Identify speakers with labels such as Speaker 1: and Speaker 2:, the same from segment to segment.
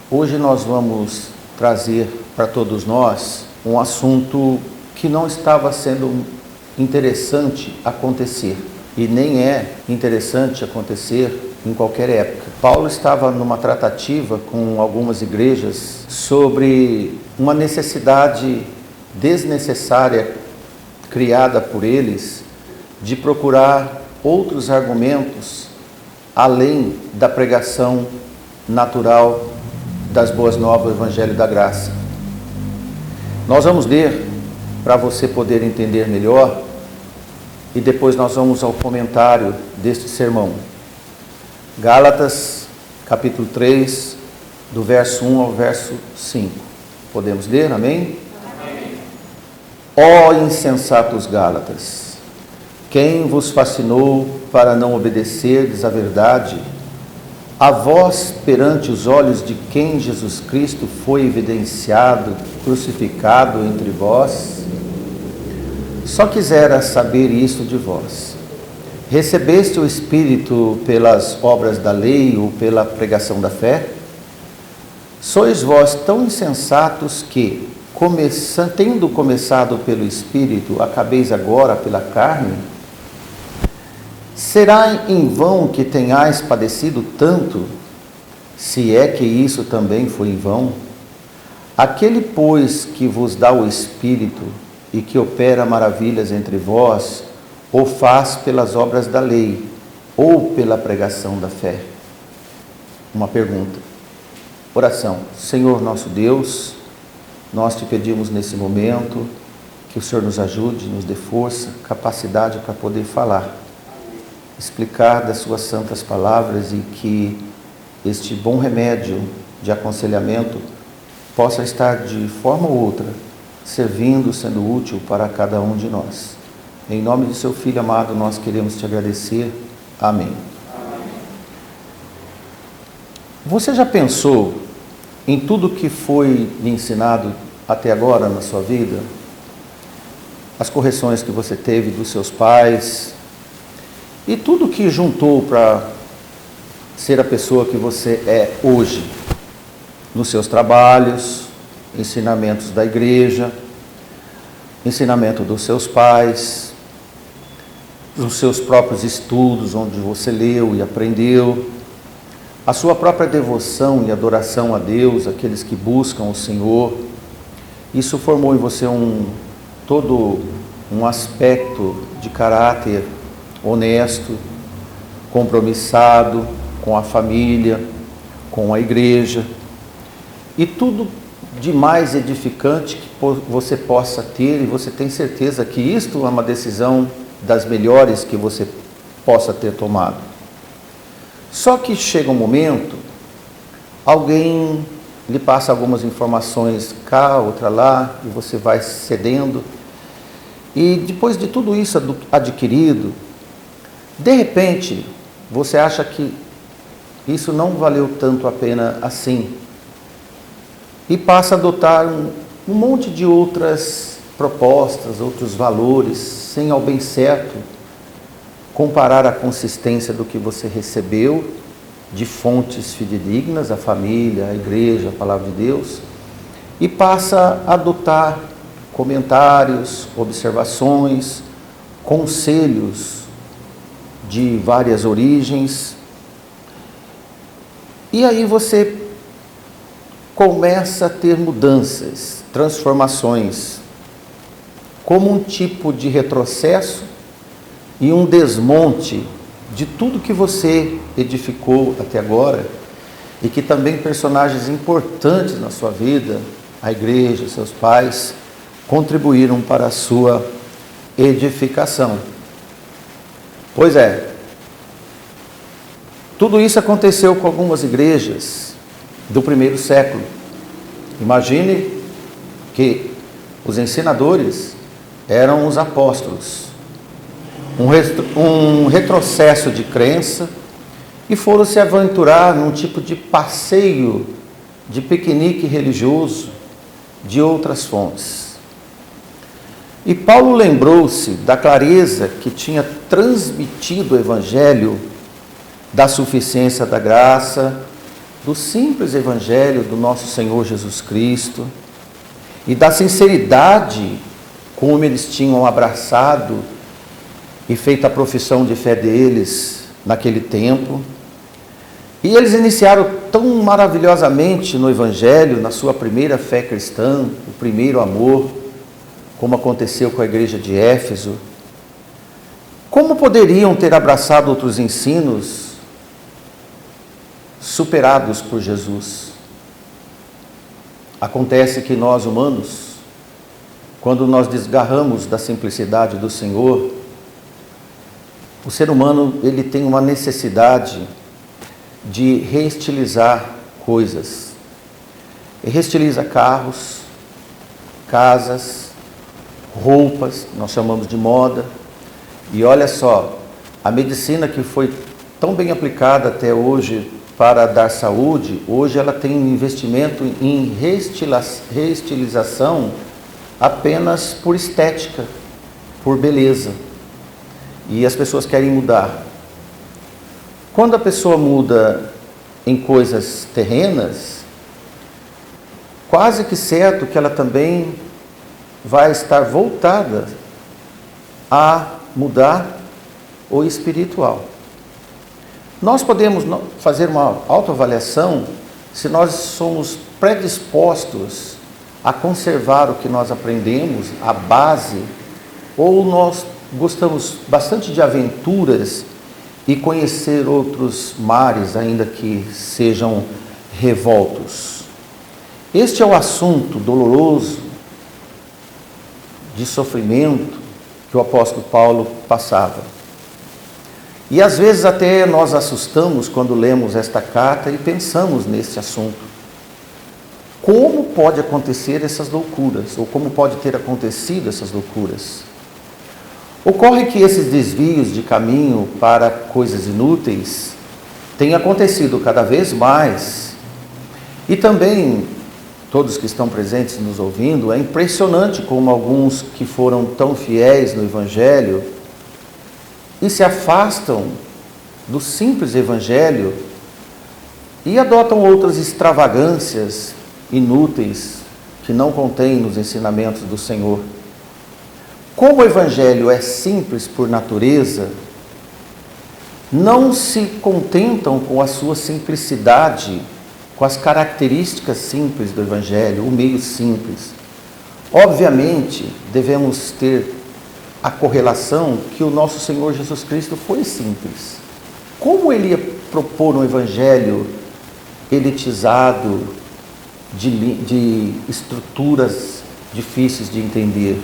Speaker 1: Hoje nós vamos trazer para todos nós um assunto que não estava sendo interessante acontecer e nem é interessante acontecer em qualquer época. Paulo estava numa tratativa com algumas igrejas sobre uma necessidade desnecessária criada por eles de procurar outros argumentos além da pregação natural das boas novas do Evangelho da Graça. Nós vamos ler para você poder entender melhor e depois nós vamos ao comentário deste sermão. Gálatas, capítulo 3, do verso 1 ao verso 5. Podemos ler, amém? Amém. Ó insensatos Gálatas, quem vos fascinou para não obedecerdes à verdade? A vós, perante os olhos de quem Jesus Cristo foi evidenciado, crucificado entre vós? Só quisera saber isto de vós. Recebeste o Espírito pelas obras da lei ou pela pregação da fé? Sois vós tão insensatos que, tendo começado pelo Espírito, acabeis agora pela carne? Será em vão que tenhais padecido tanto, se é que isso também foi em vão? Aquele, pois, que vos dá o Espírito e que opera maravilhas entre vós, ou faz pelas obras da lei, ou pela pregação da fé? Uma pergunta. Oração. Senhor nosso Deus, nós te pedimos nesse momento que o Senhor nos ajude, nos dê força, capacidade para poder falar, explicar das suas santas palavras e que este bom remédio de aconselhamento possa estar de forma ou outra servindo, sendo útil para cada um de nós. Em nome de seu Filho amado, nós queremos te agradecer. Amém. Você já pensou em tudo que foi lhe ensinado até agora na sua vida? As correções que você teve dos seus pais e tudo que juntou para ser a pessoa que você é hoje, nos seus trabalhos, ensinamentos da igreja, ensinamento dos seus pais, os seus próprios estudos, onde você leu e aprendeu, a sua própria devoção e adoração a Deus, aqueles que buscam o Senhor. Isso formou em você todo um aspecto de caráter honesto, compromissado com a família, com a igreja, e tudo de mais edificante que você possa ter, e você tem certeza que isto é uma decisão das melhores que você possa ter tomado. Só que chega um momento, alguém lhe passa algumas informações cá, outra lá, e você vai cedendo, e depois de tudo isso adquirido, de repente, você acha que isso não valeu tanto a pena assim, e passa a adotar um monte de outras propostas, outros valores, sem ao bem certo comparar a consistência do que você recebeu de fontes fidedignas, a família, a igreja, a palavra de Deus, e passa a adotar comentários, observações, conselhos de várias origens, e aí você começa a ter mudanças, transformações, como um tipo de retrocesso e um desmonte de tudo que você edificou até agora, e que também personagens importantes na sua vida, a igreja, seus pais, contribuíram para a sua edificação. Pois é, tudo isso aconteceu com algumas igrejas do primeiro século. Imagine que os ensinadores eram os apóstolos, um retrocesso de crença, e foram se aventurar num tipo de passeio, de piquenique religioso de outras fontes. E Paulo lembrou-se da clareza que tinha transmitido o Evangelho, da suficiência da graça, do simples Evangelho do nosso Senhor Jesus Cristo e da sinceridade como eles tinham abraçado e feito a profissão de fé deles naquele tempo. E eles iniciaram tão maravilhosamente no Evangelho, na sua primeira fé cristã, o primeiro amor, como aconteceu com a igreja de Éfeso. Como poderiam ter abraçado outros ensinos superados por Jesus? Acontece que nós humanos, quando nós desgarramos da simplicidade do Senhor, o ser humano ele tem uma necessidade de reestilizar coisas. Ele reestiliza carros, casas, roupas, nós chamamos de moda. E olha só, a medicina que foi tão bem aplicada até hoje para dar saúde, hoje ela tem um investimento em reestilização apenas por estética, por beleza. E as pessoas querem mudar. Quando a pessoa muda em coisas terrenas, quase que certo que ela também vai estar voltada a mudar o espiritual. Nós podemos fazer uma autoavaliação se nós somos predispostos a conservar o que nós aprendemos, a base, ou nós gostamos bastante de aventuras e conhecer outros mares, ainda que sejam revoltos. Este é o assunto doloroso de sofrimento que o apóstolo Paulo passava. E às vezes até nós assustamos quando lemos esta carta e pensamos nesse assunto. Como pode acontecer essas loucuras? Ou como pode ter acontecido essas loucuras? Ocorre que esses desvios de caminho para coisas inúteis têm acontecido cada vez mais. E também, todos que estão presentes nos ouvindo, é impressionante como alguns que foram tão fiéis no Evangelho e se afastam do simples Evangelho e adotam outras extravagâncias inúteis que não contêm nos ensinamentos do Senhor. Como o Evangelho é simples por natureza, não se contentam com a sua simplicidade, com as características simples do Evangelho, o meio simples. Obviamente, devemos ter a correlação que o nosso Senhor Jesus Cristo foi simples. Como ele ia propor um Evangelho elitizado, de estruturas difíceis de entender?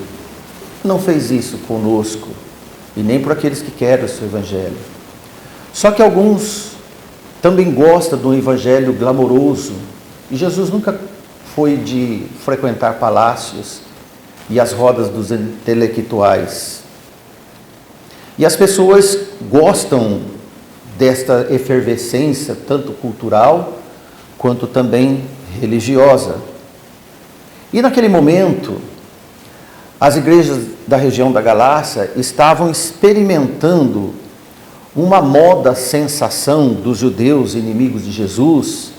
Speaker 1: Não fez isso conosco, e nem por aqueles que querem o seu Evangelho. Só que alguns também gostam de um Evangelho glamouroso, e Jesus nunca foi de frequentar palácios e as rodas dos intelectuais. E as pessoas gostam desta efervescência, tanto cultural, quanto também religiosa. E naquele momento, as igrejas da região da Galácia estavam experimentando uma moda sensação dos judeus inimigos de Jesus,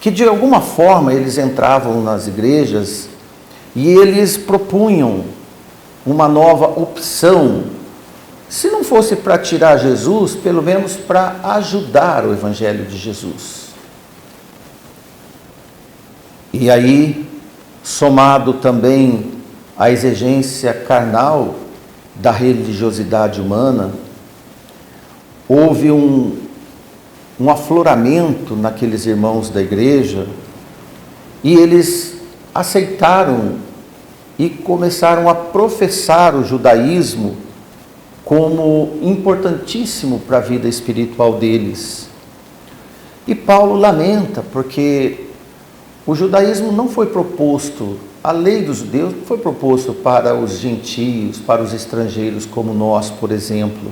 Speaker 1: que de alguma forma eles entravam nas igrejas e eles propunham uma nova opção, se não fosse para tirar Jesus, pelo menos para ajudar o Evangelho de Jesus. E aí, somado também à exigência carnal da religiosidade humana, houve um afloramento naqueles irmãos da igreja e eles aceitaram e começaram a professar o judaísmo como importantíssimo para a vida espiritual deles. E Paulo lamenta, porque o judaísmo não foi proposto, a lei dos judeus não foi proposto para os gentios, para os estrangeiros como nós, por exemplo.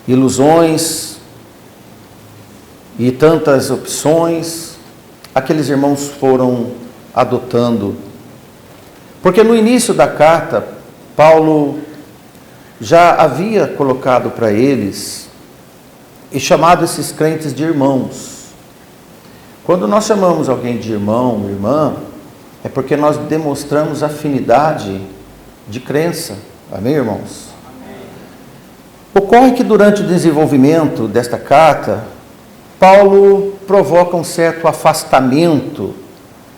Speaker 1: Ilusões e tantas opções, aqueles irmãos foram adotando. Porque no início da carta, Paulo já havia colocado para eles e chamado esses crentes de irmãos. Quando nós chamamos alguém de irmão, irmã, é porque nós demonstramos afinidade de crença. Amém, irmãos? Amém. Ocorre que durante o desenvolvimento desta carta, Paulo provoca um certo afastamento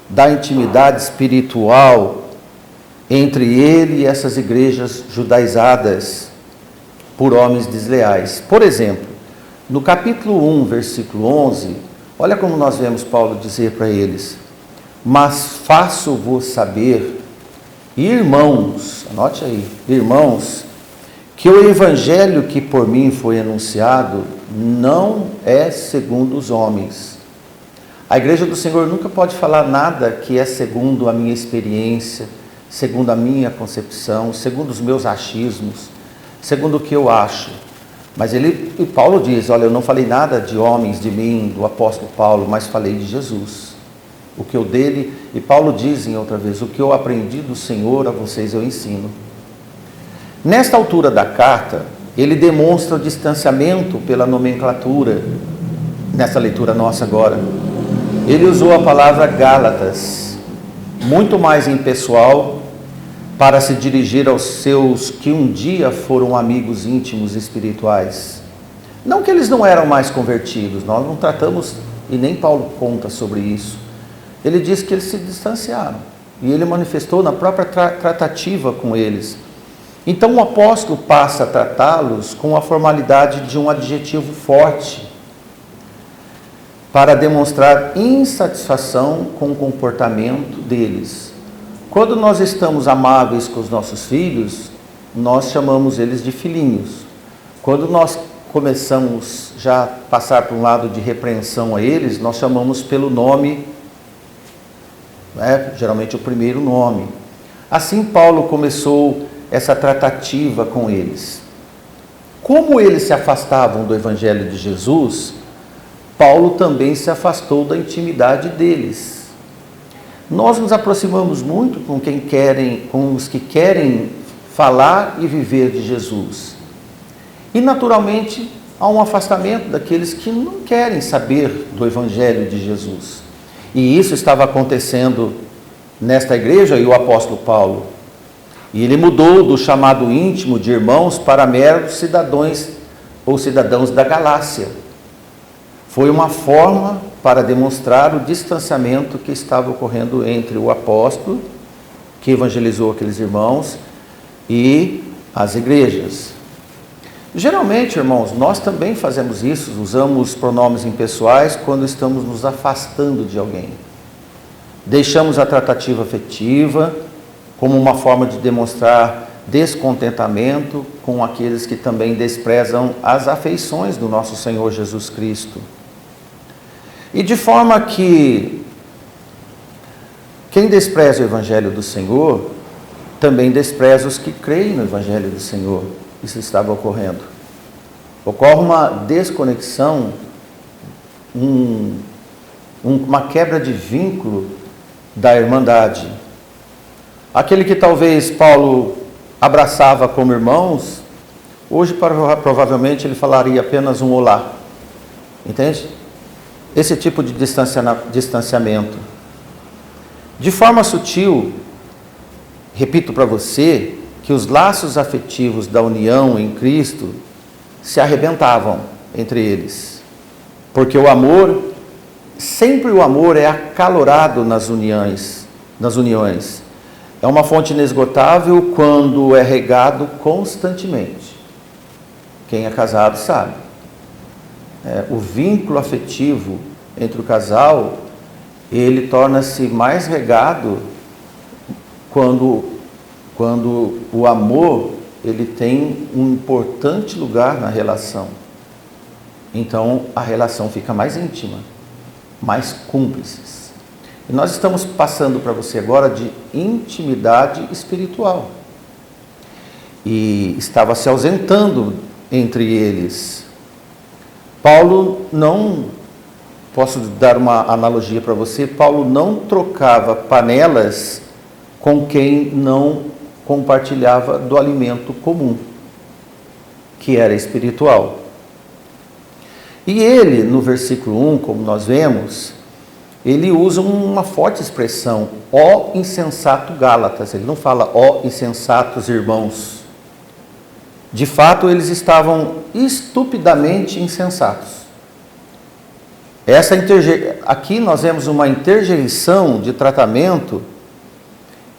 Speaker 1: da intimidade espiritual entre ele e essas igrejas judaizadas por homens desleais. Por exemplo, no capítulo 1, versículo 11, olha como nós vemos Paulo dizer para eles: mas faço-vos saber, irmãos, anote aí, irmãos, que o evangelho que por mim foi anunciado não é segundo os homens. A igreja do Senhor nunca pode falar nada que é segundo a minha experiência, segundo a minha concepção, segundo os meus achismos, segundo o que eu acho. Mas Paulo diz: olha, eu não falei nada de homens, de mim, do apóstolo Paulo, mas falei de Jesus. O que eu dele, e Paulo diz em outra vez: o que eu aprendi do Senhor a vocês eu ensino. Nesta altura da carta, ele demonstra o distanciamento pela nomenclatura, nessa leitura nossa agora. Ele usou a palavra Gálatas, muito mais impessoal, para se dirigir aos seus que um dia foram amigos íntimos espirituais. Não que eles não eram mais convertidos, nós não tratamos, e nem Paulo conta sobre isso. Ele diz que eles se distanciaram, e ele manifestou na própria tratativa com eles. Então o apóstolo passa a tratá-los com a formalidade de um adjetivo forte, para demonstrar insatisfação com o comportamento deles. Quando nós estamos amáveis com os nossos filhos, nós chamamos eles de filhinhos. Quando nós começamos já a passar por um lado de repreensão a eles, nós chamamos pelo nome, geralmente o primeiro nome. Assim Paulo começou essa tratativa com eles. Como eles se afastavam do evangelho de Jesus, Paulo também se afastou da intimidade deles. Nós nos aproximamos muito com os que querem falar e viver de Jesus. E naturalmente há um afastamento daqueles que não querem saber do evangelho de Jesus. E isso estava acontecendo nesta igreja e o apóstolo Paulo. E ele mudou do chamado íntimo de irmãos para meros cidadãos ou cidadãos da Galácia. Foi uma forma para demonstrar o distanciamento que estava ocorrendo entre o apóstolo, que evangelizou aqueles irmãos, e as igrejas. Geralmente, irmãos, nós também fazemos isso, usamos pronomes impessoais quando estamos nos afastando de alguém. Deixamos a tratativa afetiva como uma forma de demonstrar descontentamento com aqueles que também desprezam as afeições do nosso Senhor Jesus Cristo. E de forma que quem despreza o Evangelho do Senhor, também despreza os que creem no Evangelho do Senhor. Isso estava ocorrendo. Ocorre uma desconexão, uma quebra de vínculo da irmandade. Aquele que talvez Paulo abraçava como irmãos, hoje provavelmente ele falaria apenas um olá. Entende? Esse tipo de distanciamento. De forma sutil, repito para você, que os laços afetivos da união em Cristo se arrebentavam entre eles. Porque sempre o amor é acalorado nas uniões. É uma fonte inesgotável quando é regado constantemente. Quem é casado sabe. O vínculo afetivo entre o casal, ele torna-se mais regado quando o amor, ele tem um importante lugar na relação. Então, a relação fica mais íntima, mais cúmplices. E nós estamos passando para você agora de intimidade espiritual. E estava se ausentando entre eles. Paulo não, posso dar uma analogia para você, Paulo não trocava panelas com quem não compartilhava do alimento comum, que era espiritual. E ele, no versículo 1, como nós vemos, ele usa uma forte expressão, ó insensato Gálatas. Ele não fala, ó insensatos irmãos. De fato, eles estavam estupidamente insensatos. Aqui nós vemos uma interjeição de tratamento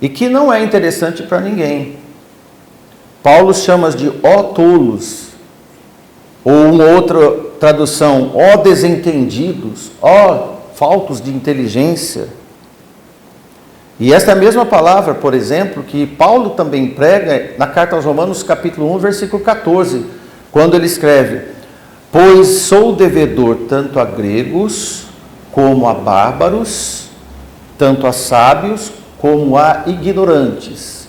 Speaker 1: e que não é interessante para ninguém. Paulo chama de ó tolos, ou uma outra tradução, ó desentendidos, ó faltos de inteligência. E esta é a mesma palavra, por exemplo, que Paulo também prega na carta aos Romanos, capítulo 1, versículo 14, quando ele escreve: pois sou devedor tanto a gregos como a bárbaros, tanto a sábios como a ignorantes.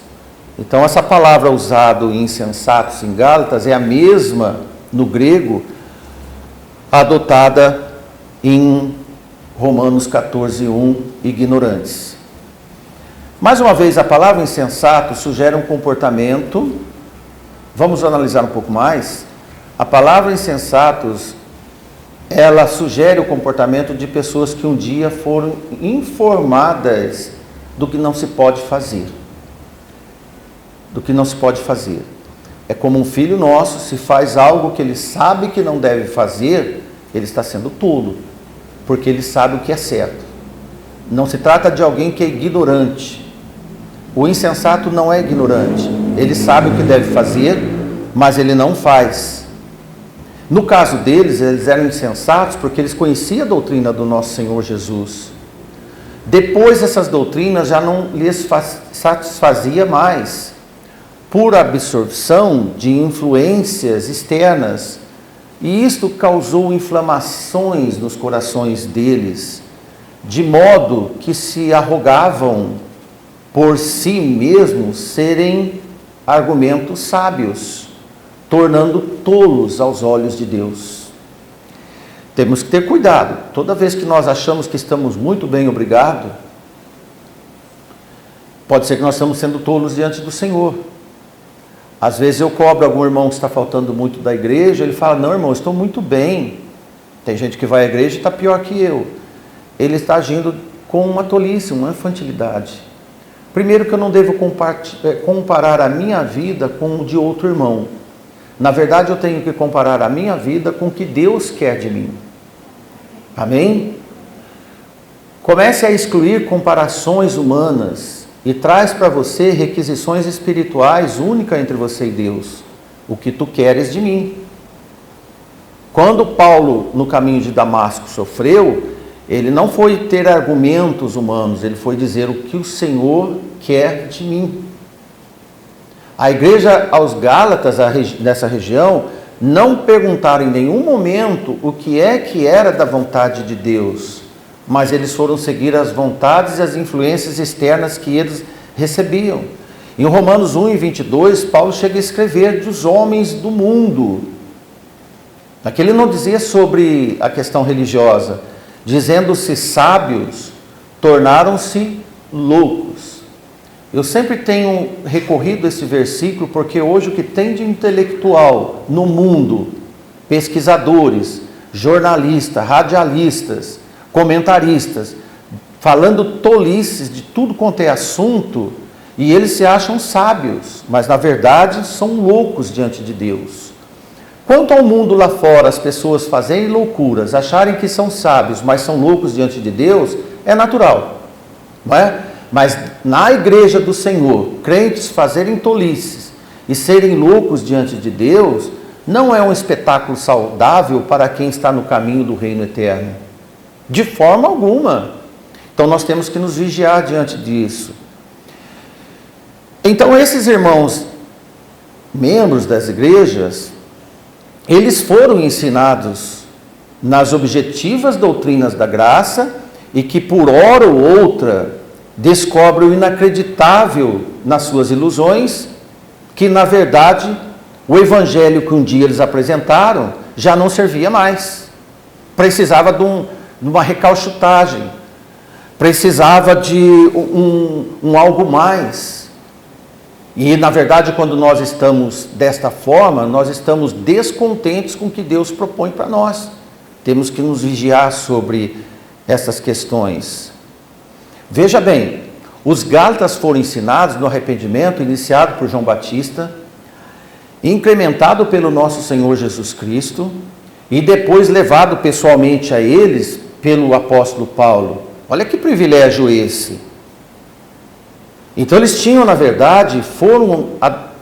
Speaker 1: Então essa palavra usada em insensatos em Gálatas é a mesma no grego adotada em Romanos 14:1, ignorantes. Mais uma vez, a palavra insensato sugere um comportamento. Vamos analisar um pouco mais. A palavra insensatos, ela sugere o comportamento de pessoas que um dia foram informadas do que não se pode fazer. Do que não se pode fazer. É como um filho nosso, se faz algo que ele sabe que não deve fazer, ele está sendo tolo, porque ele sabe o que é certo. Não se trata de alguém que é ignorante. O insensato não é ignorante. Ele sabe o que deve fazer, mas ele não faz. No caso deles, eles eram insensatos porque eles conheciam a doutrina do nosso Senhor Jesus. Depois, essas doutrinas já não lhes satisfazia mais, por absorção de influências externas. E isto causou inflamações nos corações deles, de modo que se arrogavam por si mesmos serem argumentos sábios, tornando tolos aos olhos de Deus. Temos que ter cuidado. Toda vez que nós achamos que estamos muito bem, obrigado, pode ser que nós estamos sendo tolos diante do Senhor. Às vezes eu cobro algum irmão que está faltando muito da igreja, ele fala, não irmão, eu estou muito bem. Tem gente que vai à igreja e está pior que eu. Ele está agindo com uma tolice, uma infantilidade. Primeiro que eu não devo comparar a minha vida com o de outro irmão. Na verdade, eu tenho que comparar a minha vida com o que Deus quer de mim. Amém? Comece a excluir comparações humanas e traz para você requisições espirituais únicas entre você e Deus. O que tu queres de mim. Quando Paulo, no caminho de Damasco, sofreu, ele não foi ter argumentos humanos, ele foi dizer o que o Senhor quer de mim. A igreja aos Gálatas, nessa região, não perguntaram em nenhum momento o que era da vontade de Deus, mas eles foram seguir as vontades e as influências externas que eles recebiam. Em Romanos 1:22, Paulo chega a escrever dos homens do mundo. Aqui ele não dizia sobre a questão religiosa, dizendo-se sábios, tornaram-se loucos. Eu sempre tenho recorrido a esse versículo porque hoje o que tem de intelectual no mundo, pesquisadores, jornalistas, radialistas, comentaristas, falando tolices de tudo quanto é assunto, e eles se acham sábios, mas na verdade são loucos diante de Deus. Quanto ao mundo lá fora, as pessoas fazerem loucuras, acharem que são sábios, mas são loucos diante de Deus, é natural, não é? Mas na igreja do Senhor, crentes fazerem tolices e serem loucos diante de Deus, não é um espetáculo saudável para quem está no caminho do reino eterno. De forma alguma. Então nós temos que nos vigiar diante disso. Então esses irmãos, membros das igrejas, eles foram ensinados nas objetivas doutrinas da graça e que por hora ou outra descobrem o inacreditável nas suas ilusões, que na verdade o evangelho que um dia eles apresentaram já não servia mais. Precisava de uma recalchutagem, precisava de um algo mais. E na verdade, quando nós estamos desta forma, nós estamos descontentes com o que Deus propõe para nós. Temos que nos vigiar sobre essas questões. Veja bem, os Gálatas foram ensinados no arrependimento iniciado por João Batista, incrementado pelo nosso Senhor Jesus Cristo e depois levado pessoalmente a eles pelo apóstolo Paulo. Olha que privilégio esse! Então eles tinham, na verdade, foram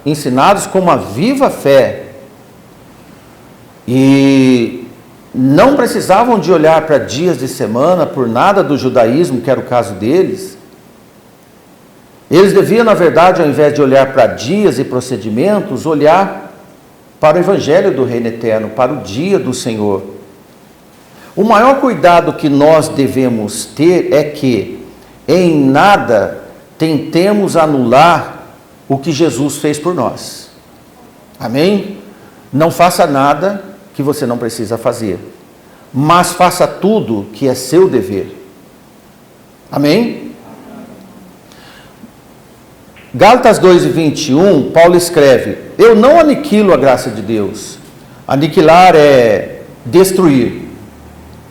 Speaker 1: ensinados com uma viva fé e não precisavam de olhar para dias de semana por nada do judaísmo, que era o caso deles. Eles deviam, na verdade, ao invés de olhar para dias e procedimentos, olhar para o evangelho do reino eterno, para o dia do Senhor. O maior cuidado que nós devemos ter é que em nada tentemos anular o que Jesus fez por nós. Amém? Não faça nada que você não precisa fazer, mas faça tudo que é seu dever. Amém? Gálatas 2:21, Paulo escreve: eu não aniquilo a graça de Deus. Aniquilar é destruir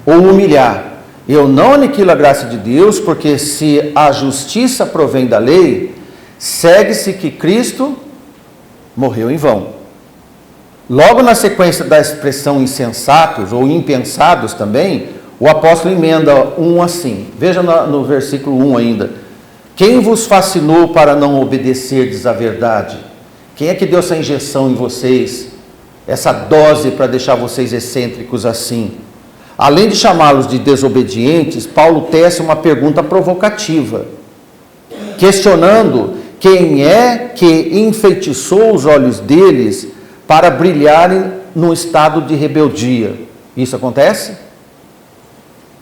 Speaker 1: ou humilhar. Eu não aniquilo a graça de Deus, porque se a justiça provém da lei, segue-se que Cristo morreu em vão. Logo na sequência da expressão insensatos ou impensados também, o apóstolo emenda um assim. Veja no versículo 1 ainda. Quem vos fascinou para não obedecerdes à verdade? Quem é que deu essa injeção em vocês? Essa dose para deixar vocês excêntricos assim? Além de chamá-los de desobedientes, Paulo tece uma pergunta provocativa, questionando quem é que enfeitiçou os olhos deles para brilharem num estado de rebeldia. Isso acontece?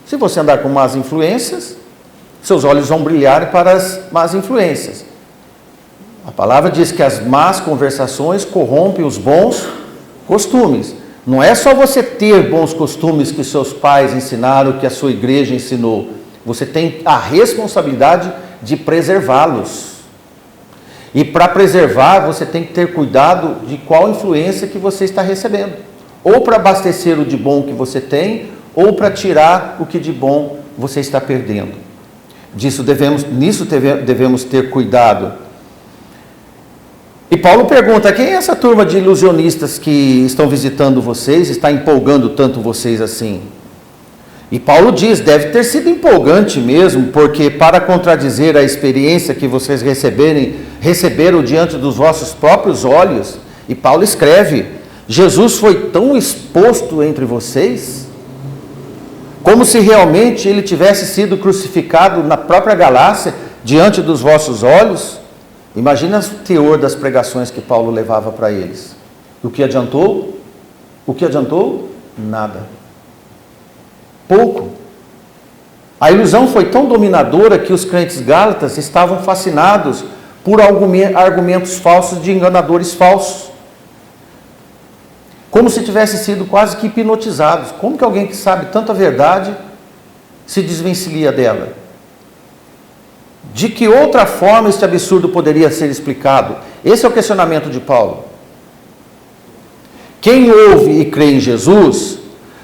Speaker 1: Se você andar com más influências, seus olhos vão brilhar para as más influências. A palavra diz que as más conversações corrompem os bons costumes. Não é só você ter bons costumes que seus pais ensinaram, que a sua igreja ensinou. Você tem a responsabilidade de preservá-los. E para preservar, você tem que ter cuidado de qual influência que você está recebendo. Ou para abastecer o de bom que você tem, ou para tirar o que de bom você está perdendo. Nisso devemos ter cuidado. E Paulo pergunta: quem é essa turma de ilusionistas que estão visitando vocês, está empolgando tanto vocês assim? E Paulo diz: deve ter sido empolgante mesmo, porque para contradizer a experiência que vocês receberam diante dos vossos próprios olhos, e Paulo escreve: Jesus foi tão exposto entre vocês, como se realmente ele tivesse sido crucificado na própria Galácia, diante dos vossos olhos. Imagina o teor das pregações que Paulo levava para eles. O que adiantou? O que adiantou? Nada. Pouco. A ilusão foi tão dominadora que os crentes gálatas estavam fascinados por argumentos falsos de enganadores falsos. Como se tivessem sido quase que hipnotizados. Como que alguém que sabe tanta verdade se desvencilha dela? De que outra forma este absurdo poderia ser explicado? Esse é o questionamento de Paulo. Quem ouve e crê em Jesus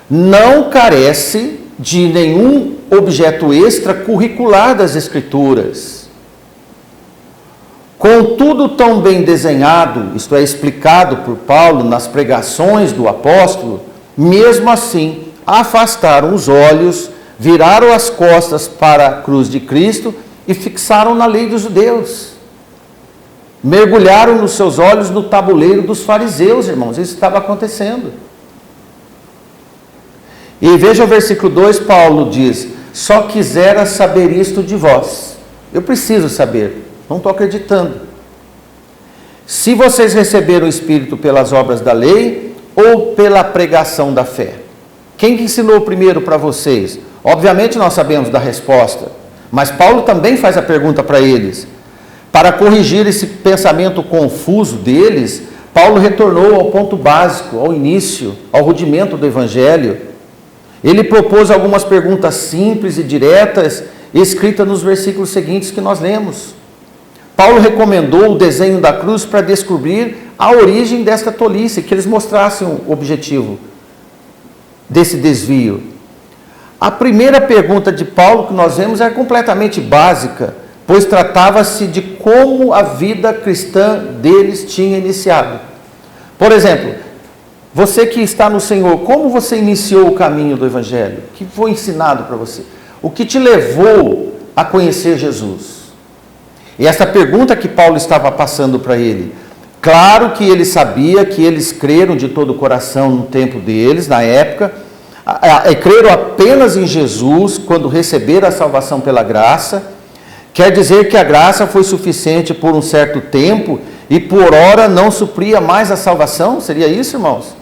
Speaker 1: não carece de nenhum objeto extracurricular das Escrituras. Com tudo tão bem desenhado, isto é, explicado por Paulo nas pregações do apóstolo, mesmo assim, afastaram os olhos, viraram as costas para a cruz de Cristo e fixaram na lei dos judeus. Mergulharam nos seus olhos no tabuleiro dos fariseus, irmãos. Isso estava acontecendo. E veja o versículo 2, Paulo diz: só quisera saber isto de vós. Eu preciso saber, não estou acreditando. Se vocês receberam o Espírito pelas obras da lei ou pela pregação da fé? Quem que ensinou primeiro para vocês? Obviamente nós sabemos da resposta. Mas Paulo também faz a pergunta para eles. Para corrigir esse pensamento confuso deles, Paulo retornou ao ponto básico, ao início, ao rudimento do Evangelho. Ele propôs algumas perguntas simples e diretas, escritas nos versículos seguintes que nós lemos. Paulo recomendou o desenho da cruz para descobrir a origem desta tolice, que eles mostrassem o objetivo. desse desvio? A primeira pergunta de Paulo que nós vemos é completamente básica, pois tratava-se de como a vida cristã deles tinha iniciado. Por exemplo, você que está no Senhor, como você iniciou o caminho do Evangelho? O que foi ensinado para você? O que te levou a conhecer Jesus? E essa pergunta que Paulo estava passando para ele, claro que ele sabia que eles creram de todo o coração no tempo deles, na época, creram apenas em Jesus quando receberam a salvação pela graça. Quer dizer que a graça foi suficiente por um certo tempo e por ora não supria mais a salvação? Seria isso, irmãos?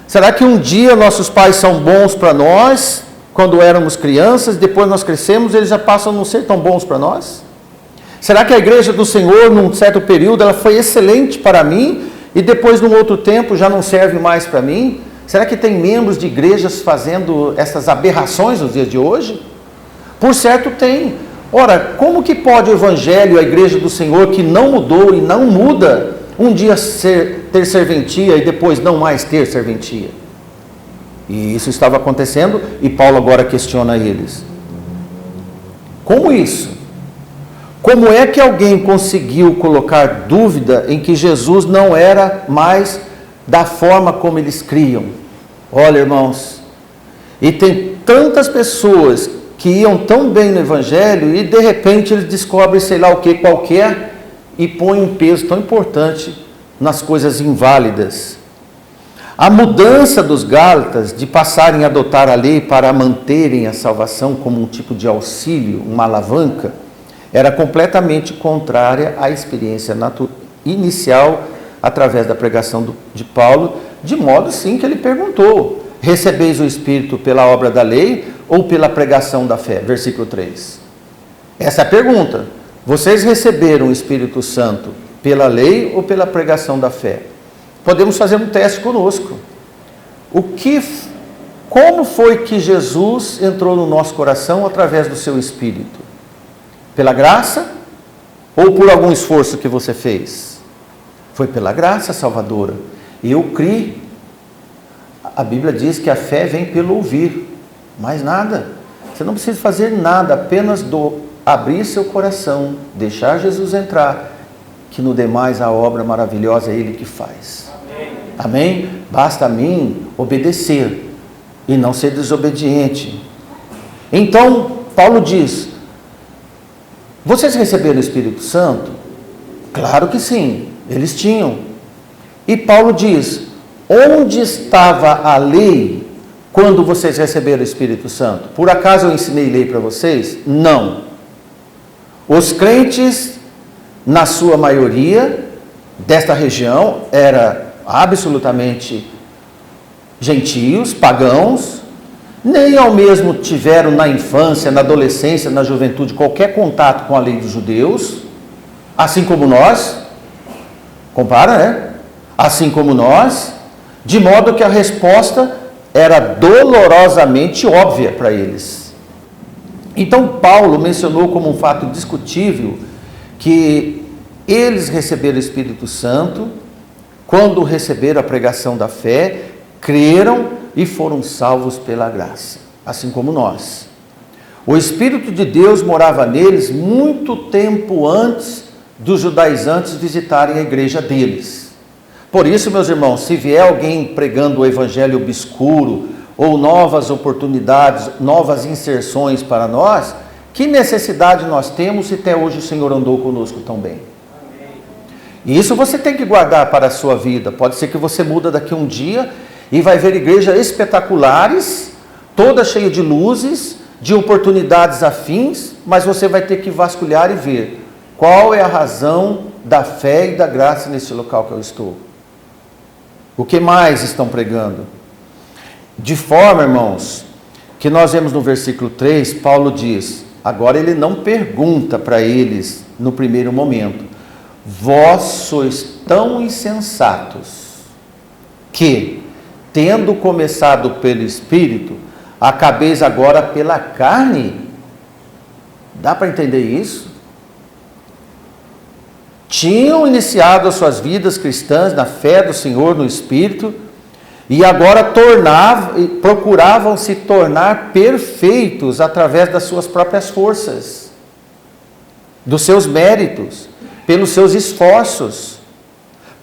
Speaker 1: Será que um dia nossos pais são bons para nós, quando éramos crianças, depois nós crescemos, eles já passam a não ser tão bons para nós? Será que a igreja do Senhor, num certo período, ela foi excelente para mim e depois, num outro tempo, já não serve mais para mim? Será que tem membros de igrejas fazendo essas aberrações nos dias de hoje? Por certo tem. Ora, como que pode o Evangelho, a igreja do Senhor, que não mudou e não muda, um dia ter serventia e depois não mais ter serventia? E isso estava acontecendo e Paulo agora questiona eles. Como isso? Como é que alguém conseguiu colocar dúvida em que Jesus não era mais da forma como eles criam? Olha, irmãos, e tem tantas pessoas que iam tão bem no Evangelho e de repente eles descobrem sei lá o que qualquer e põem um peso tão importante nas coisas inválidas. A mudança dos Gálatas de passarem a adotar a lei para manterem a salvação como um tipo de auxílio, uma alavanca, era completamente contrária à experiência inicial através da pregação de Paulo, de modo sim que ele perguntou: recebeis o Espírito pela obra da lei ou pela pregação da fé? Versículo 3. Essa é a pergunta. Vocês receberam o Espírito Santo pela lei ou pela pregação da fé? Podemos fazer um teste conosco. Como foi que Jesus entrou no nosso coração através do seu Espírito? Pela graça ou por algum esforço que você fez? Foi pela graça salvadora. Eu criei. A Bíblia diz que a fé vem pelo ouvir. Mais nada. Você não precisa fazer nada, apenas abrir seu coração, deixar Jesus entrar, que no demais a obra maravilhosa é Ele que faz. Amém? Basta a mim obedecer e não ser desobediente. Então, Paulo diz: vocês receberam o Espírito Santo? Claro que sim, eles tinham. E Paulo diz: onde estava a lei quando vocês receberam o Espírito Santo? Por acaso eu ensinei lei para vocês? Não. Os crentes, na sua maioria, desta região, era absolutamente gentios, pagãos, nem ao mesmo tiveram na infância, na adolescência, na juventude, qualquer contato com a lei dos judeus, assim como nós, compara, né? Assim como nós, de modo que a resposta era dolorosamente óbvia para eles. Então Paulo mencionou como um fato discutível que eles receberam o Espírito Santo quando receberam a pregação da fé, creram e foram salvos pela graça, assim como nós. O Espírito de Deus morava neles muito tempo antes dos judaizantes visitarem a igreja deles. Por isso, meus irmãos, se vier alguém pregando o evangelho obscuro, ou novas oportunidades, novas inserções para nós, que necessidade nós temos se até hoje o Senhor andou conosco tão bem? E isso você tem que guardar para a sua vida. Pode ser que você muda daqui um dia e vai ver igrejas espetaculares, toda cheia de luzes, de oportunidades afins, mas você vai ter que vasculhar e ver qual é a razão da fé e da graça nesse local que eu estou. O que mais estão pregando? De forma, irmãos, que nós vemos no versículo 3, Paulo diz, agora ele não pergunta para eles no primeiro momento: vós sois tão insensatos que, tendo começado pelo Espírito, acabeis agora pela carne? Dá para entender isso? Tinham iniciado as suas vidas cristãs na fé do Senhor, no Espírito, E agora procuravam se tornar perfeitos através das suas próprias forças, dos seus méritos, pelos seus esforços.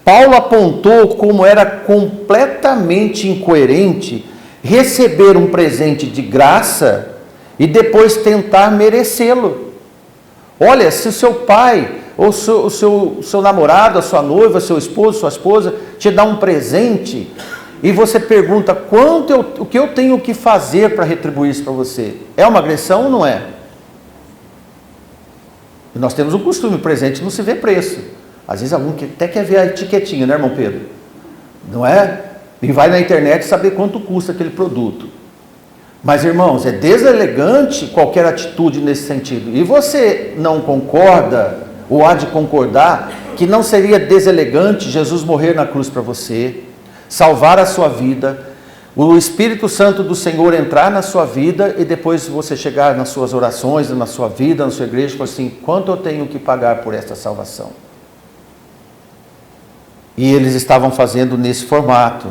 Speaker 1: Paulo apontou como era completamente incoerente receber um presente de graça e depois tentar merecê-lo. Olha, se o seu pai, ou o seu namorado, a sua noiva, seu esposo, sua esposa, te dá um presente e você pergunta o que eu tenho que fazer para retribuir isso para você, é uma agressão ou não é? E nós temos um costume, presente não se vê preço. Às vezes algum até quer ver a etiquetinha, né, irmão Pedro? Não é? E vai na internet saber quanto custa aquele produto. Mas, irmãos, é deselegante qualquer atitude nesse sentido. E você não concorda, ou há de concordar, que não seria deselegante Jesus morrer na cruz para você, salvar a sua vida, o Espírito Santo do Senhor entrar na sua vida e depois você chegar nas suas orações, na sua vida, na sua igreja e falar assim, quanto eu tenho que pagar por esta salvação? E eles estavam fazendo nesse formato,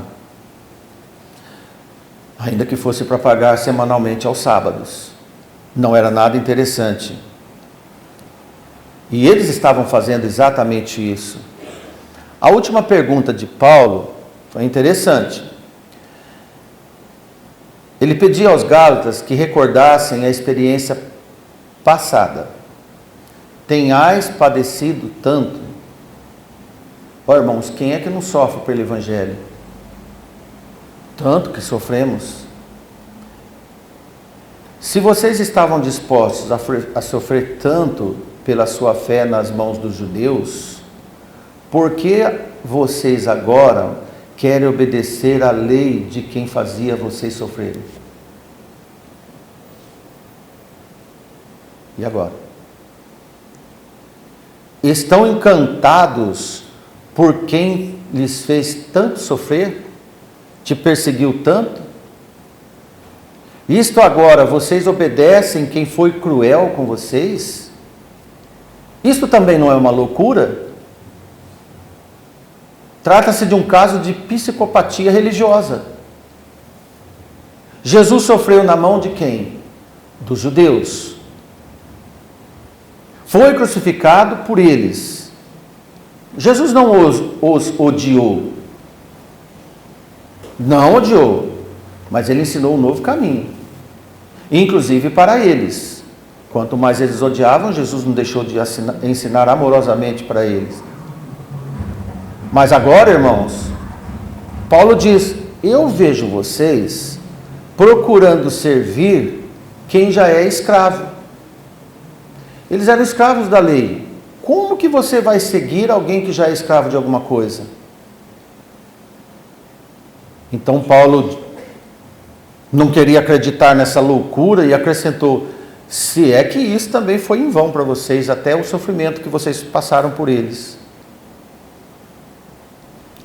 Speaker 1: ainda que fosse para pagar semanalmente aos sábados. Não era nada interessante. E eles estavam fazendo exatamente isso. A última pergunta de Paulo foi interessante. Ele pedia aos Gálatas que recordassem a experiência passada. Tenhais padecido tanto. Ó, irmãos, quem é que não sofre pelo Evangelho? Tanto que sofremos. Se vocês estavam dispostos a sofrer tanto pela sua fé nas mãos dos judeus, por que vocês agora querem obedecer à lei de quem fazia vocês sofrerem? E agora? Estão encantados por quem lhes fez tanto sofrer? Te perseguiu tanto? Isto agora, vocês obedecem quem foi cruel com vocês? Isto também não é uma loucura? Trata-se de um caso de psicopatia religiosa. Jesus sofreu na mão de quem? Dos judeus. Foi crucificado por eles. Jesus não os odiou. Não odiou, mas ele ensinou um novo caminho, inclusive para eles. Quanto mais eles odiavam, Jesus não deixou de ensinar amorosamente para eles. Mas agora, irmãos, Paulo diz, eu vejo vocês procurando servir quem já é escravo. Eles eram escravos da lei. Como que você vai seguir alguém que já é escravo de alguma coisa? Então Paulo não queria acreditar nessa loucura e acrescentou, se é que isso também foi em vão para vocês, até o sofrimento que vocês passaram por eles.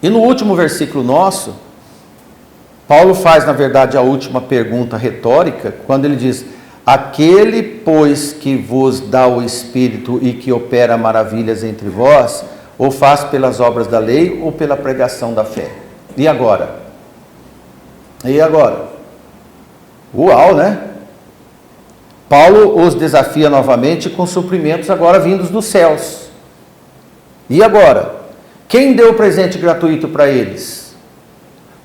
Speaker 1: E no último versículo nosso, Paulo faz, na verdade, a última pergunta retórica, quando ele diz, aquele, pois, que vos dá o Espírito e que opera maravilhas entre vós, ou faz pelas obras da lei ou pela pregação da fé? E agora? E agora? Uau, né? Paulo os desafia novamente com suprimentos agora vindos dos céus. E agora? Quem deu o presente gratuito para eles?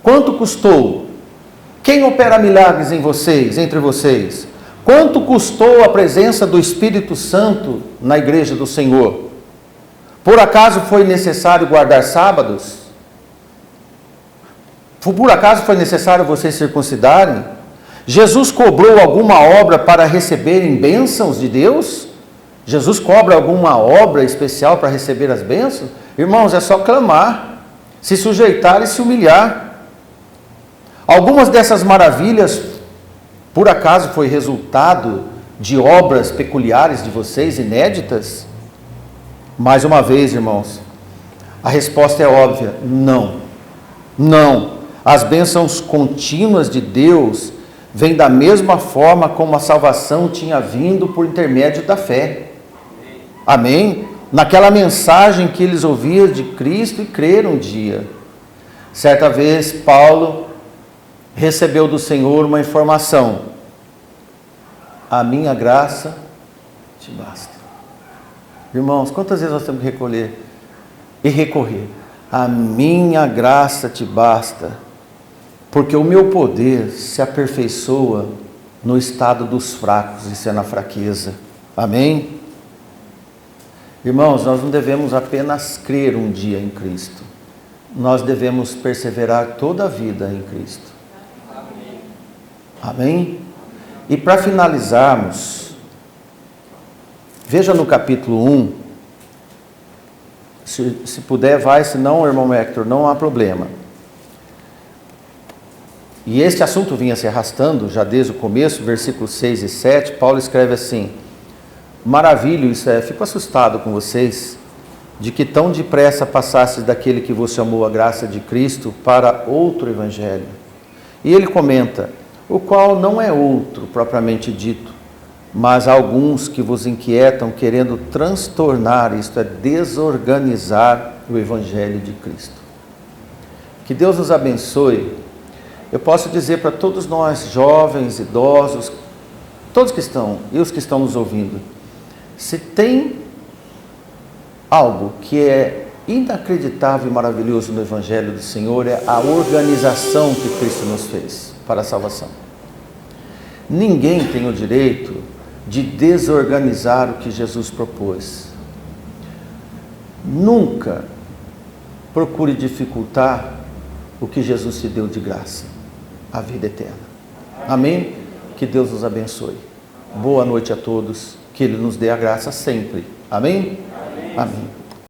Speaker 1: Quanto custou? Quem opera milagres em vocês, entre vocês? Quanto custou a presença do Espírito Santo na igreja do Senhor? Por acaso foi necessário guardar sábados? Por acaso foi necessário vocês circuncidarem? Jesus cobrou alguma obra para receberem bênçãos de Deus? Jesus cobra alguma obra especial para receber as bênçãos? Irmãos, é só clamar, se sujeitar e se humilhar. Algumas dessas maravilhas, por acaso foi resultado de obras peculiares de vocês, inéditas? Mais uma vez, irmãos, a resposta é óbvia, não. Não. As bênçãos contínuas de Deus vêm da mesma forma como a salvação tinha vindo por intermédio da fé. Amém? Naquela mensagem que eles ouviram de Cristo e creram um dia. Certa vez, Paulo recebeu do Senhor uma informação: a minha graça te basta. Irmãos, quantas vezes nós temos que recolher e recorrer? A minha graça te basta, porque o meu poder se aperfeiçoa no estado dos fracos, isso é na fraqueza. Amém? Irmãos, nós não devemos apenas crer um dia em Cristo, nós devemos perseverar toda a vida em Cristo. Amém? E para finalizarmos, veja no capítulo 1, se puder vai, se não, irmão Hector, não há problema. E este assunto vinha se arrastando já desde o começo, versículos 6 e 7, Paulo escreve assim: maravilho, fico assustado com vocês, de que tão depressa passasses daquele que vos chamou a graça de Cristo para outro evangelho. E ele comenta: o qual não é outro propriamente dito, mas alguns que vos inquietam, querendo transtornar, isto é, desorganizar o evangelho de Cristo. Que Deus nos abençoe. Eu posso dizer para todos nós, jovens, idosos, todos que estão e os que estão nos ouvindo, se tem algo que é inacreditável e maravilhoso no Evangelho do Senhor, é a organização que Cristo nos fez para a salvação. Ninguém tem o direito de desorganizar o que Jesus propôs. Nunca procure dificultar o que Jesus te deu de graça, a vida eterna. Amém? Que Deus nos abençoe. Boa noite a todos. Que Ele nos dê a graça sempre. Amém? Amém. Amém.